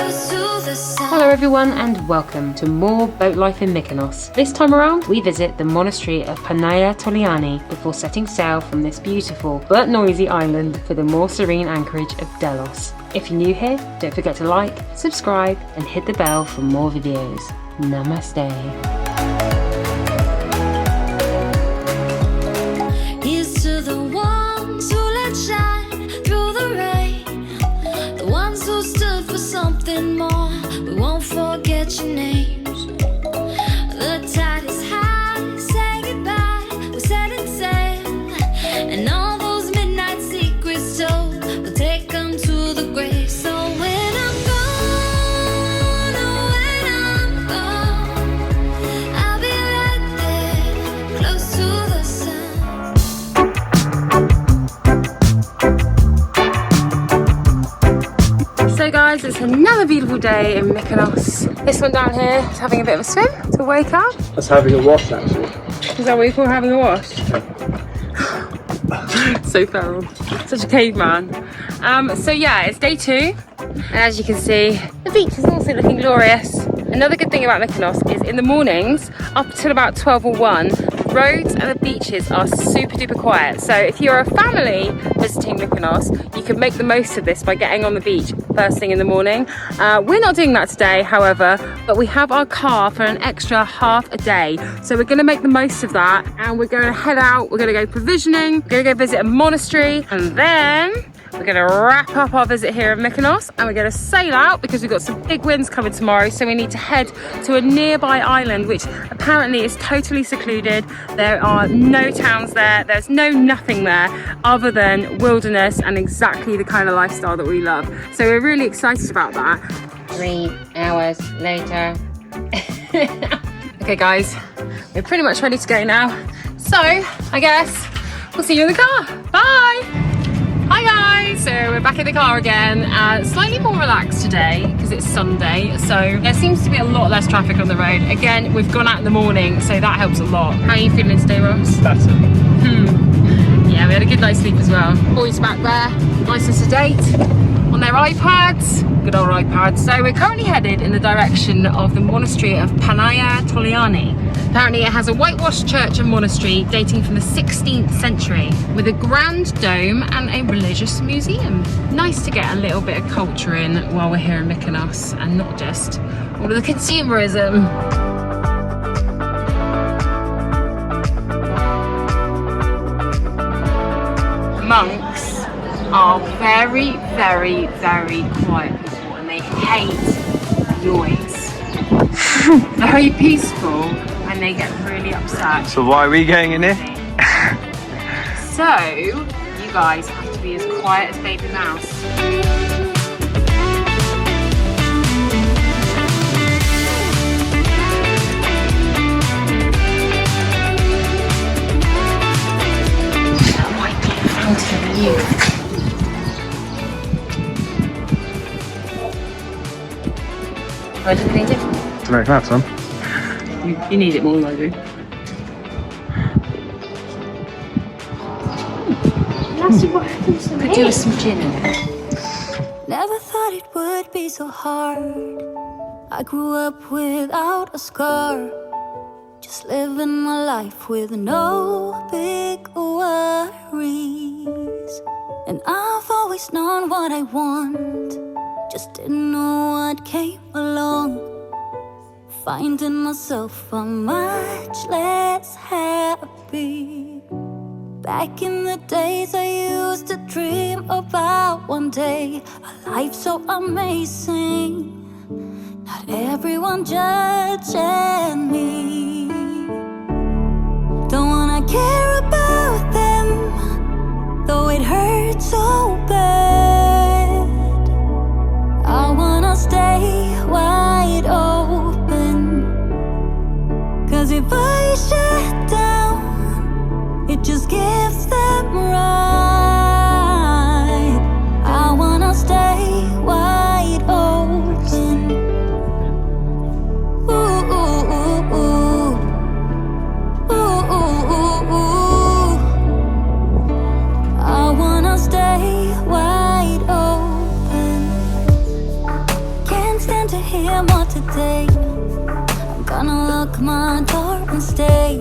Hello everyone and welcome to more boat life in Mykonos. This time around we visit the Monastery of Panagia Tourliani before setting sail from this beautiful but noisy island for the more serene anchorage of Delos. If you're new here, don't forget to like, subscribe and hit the bell for more videos. Namaste. Here's to the ones who let shine through the rain, the ones who stood for something more. We won't forget your names. The tide is high, say goodbye, we're setting sail, and all those midnight secrets told, we'll take them to the grave. So when I'm gone, oh when I'm gone, I'll be right there, close to the sun. So guys, it's another beautiful day in Mykonos. This one down here is having a bit of a swim to wake up. That's having a wash actually. Is that what you call having a wash? So feral. Such a caveman. So yeah, it's day 2. And as you can see, the beach is also looking glorious. Another good thing about Mykonos is in the mornings, up till about 12 or 1, the roads and the beaches are super duper quiet. So if you're a family visiting Mykonos, you can make the most of this by getting on the beach first thing in the morning. We're not doing that today, however, but we have our car for an extra half a day. So we're gonna make the most of that and we're gonna head out, we're gonna go provisioning, we're gonna go visit a monastery, and then we're going to wrap up our visit here in Mykonos and we're going to sail out because we've got some big winds coming tomorrow, so we need to head to a nearby island which apparently is totally secluded. There are no towns there, there's no nothing there other than wilderness and exactly the kind of lifestyle that we love. So we're really excited about that. 3 hours later. Okay guys, we're pretty much ready to go now. So I guess we'll see you in the car. Bye! Hi guys, so we're back in the car again, slightly more relaxed today because it's Sunday, so there seems to be a lot less traffic on the road. Again, we've gone out in the morning, so that helps a lot. How are you feeling today, Ross? Better. Yeah, we had a good night's sleep as well. Boys back there, nice and sedate, on their iPads, good old iPads. So we're currently headed in the direction of the Monastery of Panagia Tourliani. Apparently it has a whitewashed church and monastery dating from the 16th century with a grand dome and a religious museum. Nice to get a little bit of culture in while we're here in Mykonos and not just all of the consumerism. Monks are very, very, very quiet people and they hate noise. Very peaceful and they get really upset. So why are we going in here? So, you guys have to be as quiet as Baby Mouse. That might be a fountain of youth. Do I look any different? Don't know if that's on. You need it more than I do. That's what happens to me. Could do with some gin in it. Never thought it would be so hard. I grew up without a scar, just living my life with no big worries. And I've always known what I want, just didn't know what came along. Finding myself much less happy. Back in the days I used to dream about one day a life so amazing, not everyone judging me. Don't wanna care about them, though it hurts so bad. I wanna stay wide open, 'cause if I shut down, it just gives them right. I wanna stay wide open. Ooh, ooh, ooh, ooh. Ooh, ooh, ooh, ooh. I wanna stay hesitate. I'm gonna lock my door and stay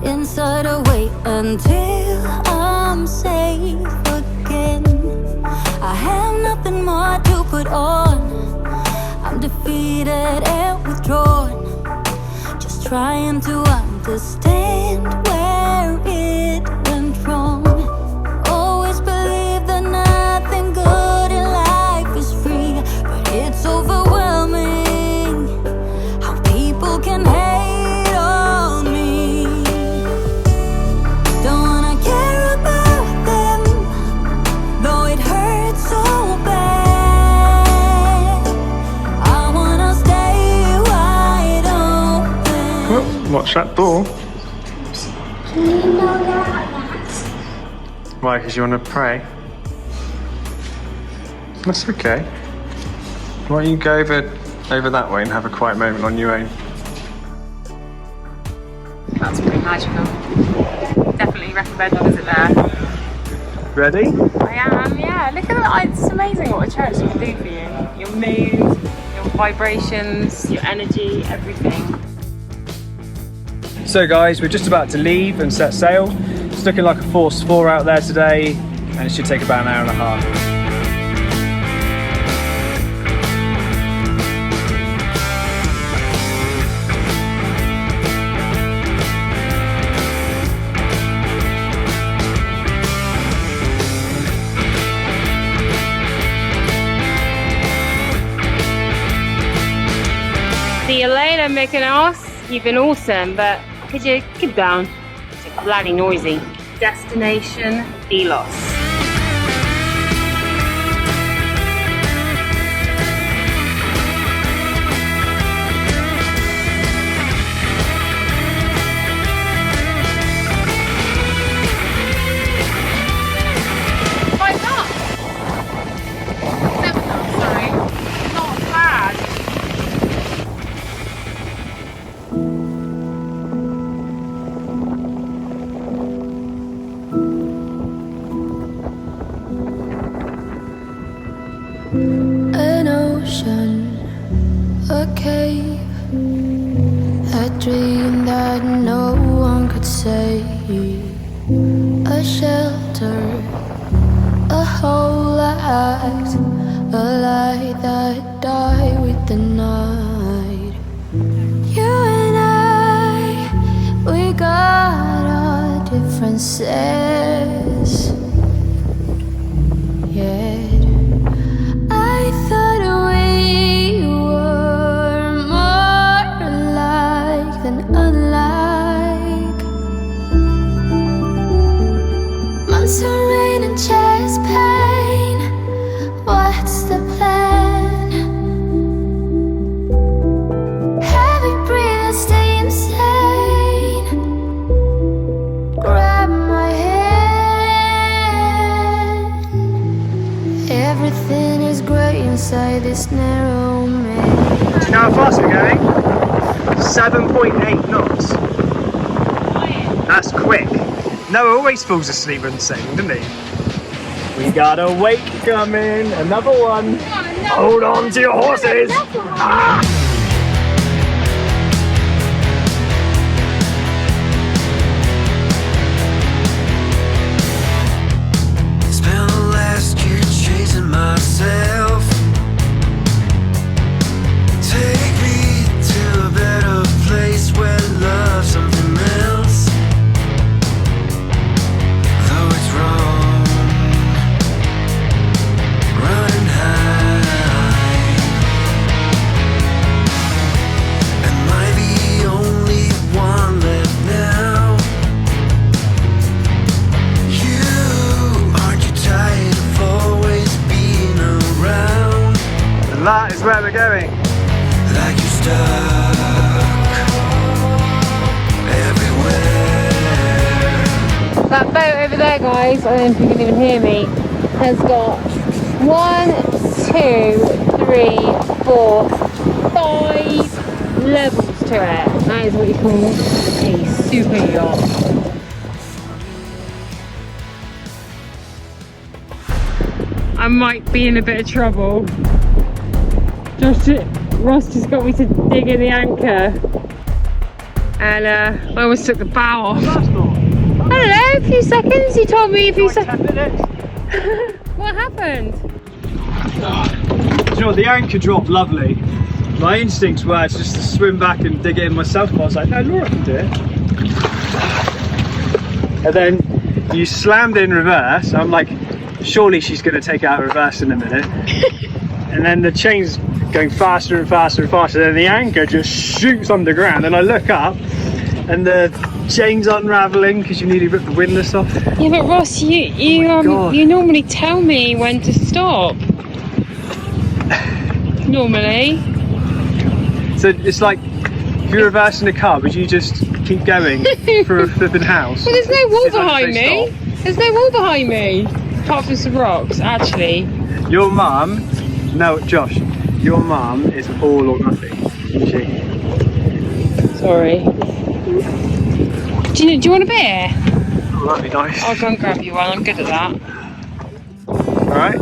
inside or wait until I'm safe again. I have nothing more to put on. I'm defeated and withdrawn, just trying to understand where it went wrong. Always believe that nothing good in life is free, but it's overwhelming how people can hate on me. Don't wanna care about them, though it hurts so bad. I wanna stay wide open. Oh, watch that door. Can you know that? Why? Because you want to pray? That's okay. Why don't you go over that way and have a quiet moment on your own? That's pretty magical. Definitely recommend a visit there. Ready? I am, yeah. Look at that. It's amazing what a church can do for you. Your mood, your vibrations, your energy, everything. So guys, we're just about to leave and set sail. It's looking like a force 4 out there today, and it should take about an hour and a half. See you later, Mykonos. You've been awesome, but could you keep down? It's bloody noisy. Destination Delos. An ocean, a cave, a dream that no one could save, a shelter, a whole act, a light that died with the night. You and I, we got our differences, yeah. I thought we were more alike than unlike. Months of rain and chest pain. What's the plan? Heavy breathing, stay insane. Grab my hand. Everything is great inside this narrow man. Do you know how fast we're going? 7.8 knots. That's quick. Noah always falls asleep when sailing, doesn't he? We got a wake coming. Another one. Hold on to your horses. Ah! Spent the last year chasing myself. Take me to a better place where love's something else. Though it's wrong, running high. Am I the only one left now? Aren't you tired of always being around? And that is where we're going. Like you're stuck everywhere. That boat over there, guys, I don't know if you can even hear me, has got 1, 2, 3, 4, 5 levels to it. That is what you call a super yacht. I might be in a bit of trouble. Ross just got me to dig in the anchor. And I almost took the bow off. I don't know, a few seconds. You told me a few seconds. 10 minutes. What happened? Do you know what, the anchor dropped lovely. My instincts were just to swim back and dig it in myself, but I was like, no, Laura can do it. And then you slammed in reverse. I'm like, surely she's going to take out reverse in a minute. And then the chain's going faster and faster and faster. Then the anchor just shoots underground, and I look up, and the chain's unraveling because you nearly ripped the windlass off. Yeah, but Ross, you normally tell me when to stop. Normally. So it's like, if you're reversing a car, would you just keep going for a flipping house? Well, there's no wall It's like behind they me. stop. There's no wall behind me. Apart from some rocks, actually. Your mum, no, Josh, your mum is all or nothing, isn't she? Sorry. Do you want a beer? Oh, that'd be nice. I'll go and grab you one. I'm good at that. Alright.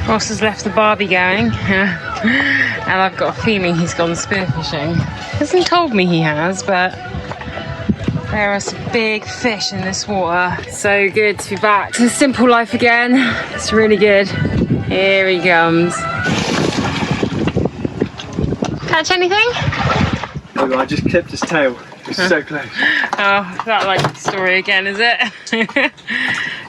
Ross has left the barbie going, and I've got a feeling he's gone spearfishing. He hasn't told me he has, but there are some big fish in this water. So good to be back to the simple life again. It's really good. Here he comes. Catch anything? Oh, I just clipped his tail. It's so close. Oh, that like story again, is it?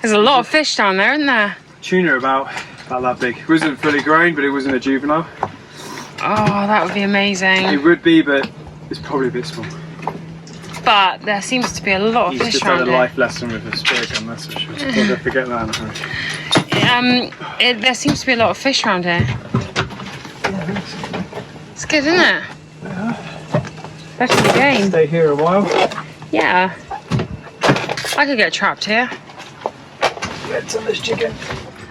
There's a lot of fish down there, isn't there? Tuna about that big. It wasn't fully grown, but it wasn't a juvenile. Oh, that would be amazing. It would be, but it's probably a bit small. But there seems to be a lot of He's fish just had a around life lesson with a spear gun, that's for sure. Don't forget that in a hurry. There seems to be a lot of fish around here. It's good, isn't it? Better the game. Stay here a while. Yeah. I could get trapped here. Get some of this chicken.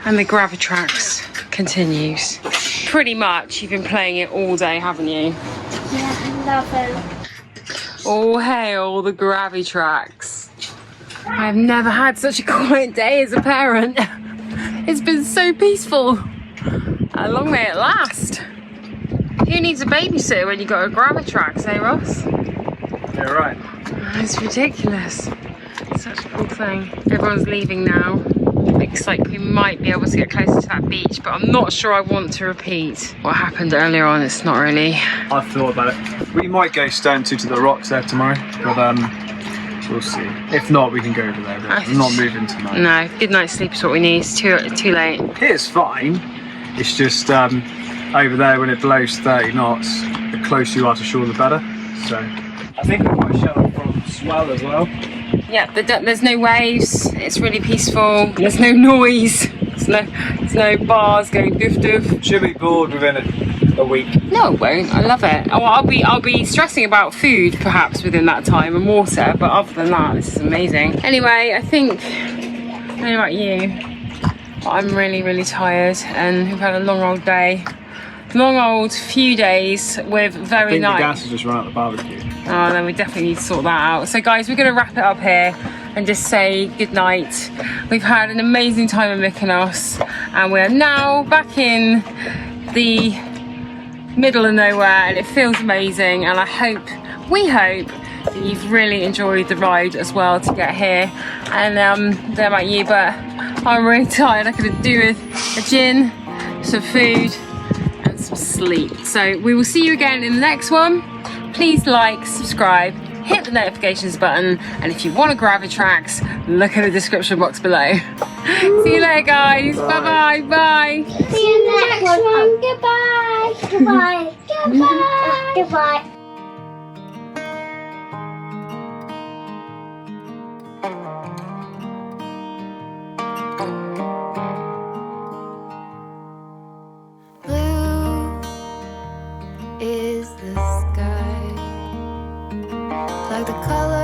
And the gravitrax continues. Pretty much, you've been playing it all day, haven't you? Yeah, love it. All hail the gravitrax. I've never had such a quiet day as a parent. It's been so peaceful. How long may it last? Who needs a babysitter when you got a gravitrax, eh, Ross? Yeah, right. It's ridiculous. Such a cool thing. Everyone's leaving now. Looks like we might be able to get closer to that beach, but I'm not sure I want to repeat what happened earlier on. It's not really. I've thought about it. We might go stone to the rocks there tomorrow, but we'll see. If not, we can go over there. But I'm not moving tonight. No, good night's sleep is what we need. It's too late. Here's fine. It's just over there when it blows 30 knots, the closer you are to shore, the better. So I think we're quite sheltered from swell as well. Yeah, there's no waves. It's really peaceful. There's no noise. There's no bars going doof doof. Should be bored within a week. No, it won't. I love it. Oh, I'll be stressing about food perhaps within that time and water, but other than that, this is amazing. Anyway, I think, I don't know about you, but I'm really, really tired, and we've had a long old day. Long old few days with very nice. The gas has just run out the barbecue. Oh, then we definitely need to sort that out. So guys, we're going to wrap it up here and just say good night. We've had an amazing time in Mykonos, and we're now back in the middle of nowhere, and it feels amazing. And we hope that you've really enjoyed the ride as well to get here. And I don't know about you, but I'm really tired. I could do with a gin, some food, and some sleep. So we will see you again in the next one. Please like, subscribe, hit the notifications button, and if you want to gravitrax, look at the description box below. See you later, guys. Bye bye. Bye. See you next one. Goodbye. Goodbye. Goodbye. Goodbye. Blue is the sky, like the color